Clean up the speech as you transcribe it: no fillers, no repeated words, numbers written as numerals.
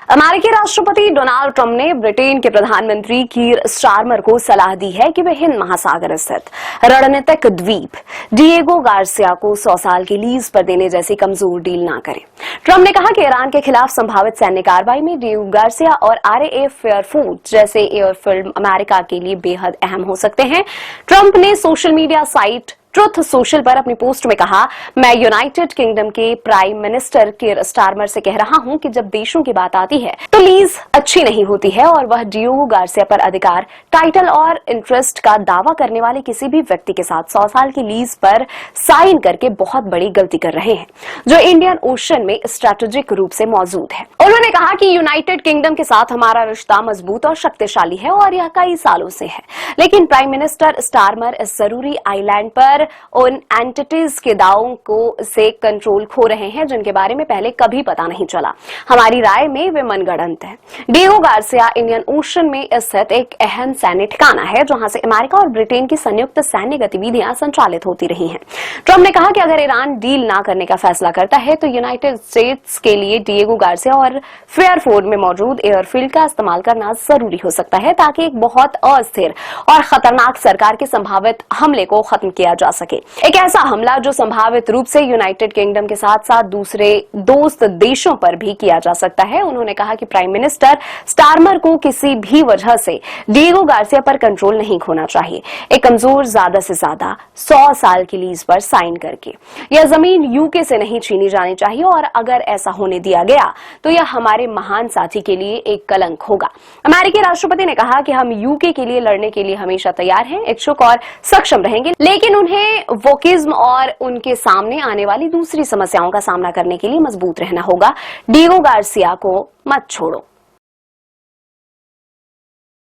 अमेरिकी राष्ट्रपति Donald Trump ने ब्रिटेन के प्रधानमंत्री कीर स्टारमर को सलाह दी है कि वे हिंद महासागर स्थित रणनीतिक द्वीप डिएगो गार्सिया को 100 साल की लीज पर देने जैसी कमजोर डील न करें। ट्रंप ने कहा कि ईरान के खिलाफ संभावित सैन्य कार्रवाई में डिएगो गार्सिया और आरएएफ फेयरफोर्ट जैसे एयरफील्ड अमेरिका के लिए बेहद अहम हो सकते हैं। ट्रंप ने social media site truth social पर अपनी पोस्ट में कहा, मैं यूनाइटेड किंगडम के प्राइम मिनिस्टर कीर स्टारमर से कह रहा हूं कि जब देशों की बात आती है तो लीज अच्छी नहीं होती है और वह डिएगो गार्सिया पर अधिकार, टाइटल और इंटरेस्ट का दावा करने वाले किसी भी व्यक्ति के साथ 100 साल की लीज पर साइन करके बहुत बड़ी गलती कर रहे हैं जो इंडियन ओशन में स्ट्रेटेजिक रूप से मौजूद है। उन्होंने कहा कि यूनाइटेड किंगडम के साथ हमारा रिश्ता मजबूत और शक्तिशाली है और यह कई सालों से है, लेकिन प्राइम मिनिस्टर स्टारमर इस जरूरी आइलैंड पर उन एंटिटीज के दावों को से कंट्रोल खो रहे हैं जिनके बारे में पहले कभी पता नहीं चला। हमारी राय में वे मनगढ़ंत हैं। डिएगो गार्सिया इंडियन ओशन में स्थित एक अहम सैन्य ठिकाना है जहां से अमेरिका और ब्रिटेन की संयुक्त सैन्य गतिविधियां संचालित होती रही हैं। ट्रंप ने कहा कि अगर ईरान डील ना करने का फैसला करता है तो यूनाइटेड स्टेट्स के लिए डिएगो गार्सिया और फेयरफोर्ट में मौजूद एयरफील्ड का इस्तेमाल करना जरूरी हो सकता है ताकि एक बहुत अस्थिर और खतरनाक सरकार के संभावित हमले को खत्म किया जा सके। एक ऐसा हमला जो संभावित रूप से यूनाइटेड किंगडम के साथ साथ दूसरे दोस्त देशों पर भी किया जा सकता है। उन्होंने कहा कि प्राइम मिनिस्टर स्टारमर को किसी भी वजह से डिएगो गार्सिया पर कंट्रोल नहीं खोना चाहिए। एक कमजोर ज्यादा से ज्यादा 100 साल की लीज पर साइन करके यह जमीन यूके से नहीं छीनी जानी चाहिए और अगर ऐसा होने दिया गया तो यह हमारे महान साथी के लिए एक कलंक होगा। अमेरिकी राष्ट्रपति ने कहा कि हम यूके के लिए लड़ने के लिए हमेशा तैयार हैं, इच्छुक और सक्षम रहेंगे, लेकिन उन्हें वोकिज्म और उनके सामने आने वाली दूसरी समस्याओं का सामना करने के लिए मजबूत रहना होगा। डिएगो गार्सिया को मत छोड़ो।